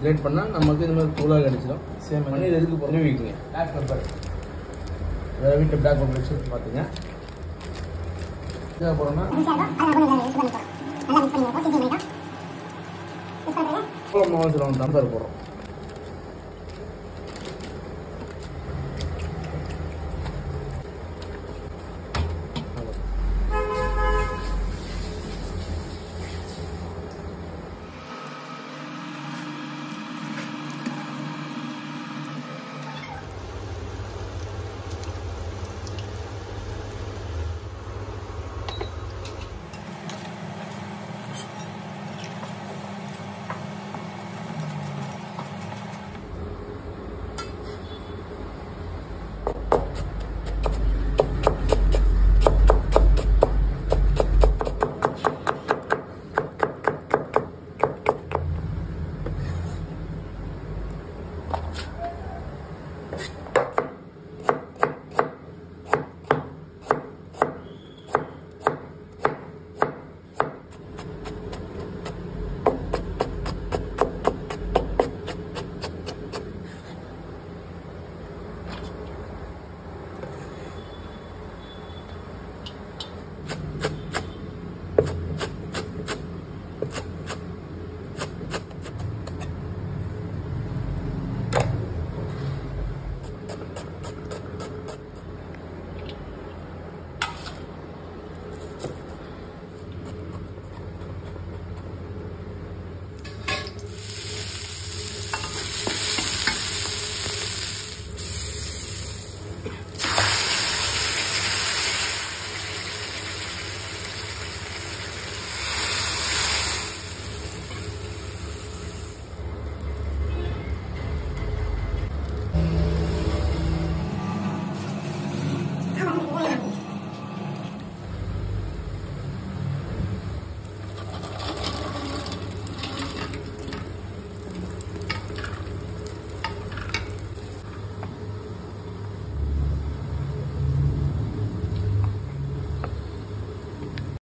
Great பண்ணால் நமக்கு இந்த மாதிரி தூளாக கிடைச்சிடும். சேம் பண்ணி எதுக்கு பொறுமை வைக்கிங்க. பிளாக் பெப்பர் வேறு வீட்டில் பிளாக் பெப்பர் வச்சு பார்த்துங்க. இதாக போகிறோம்னா மாவு சொல்லுவாங்க டம்பர் போடுறோம்.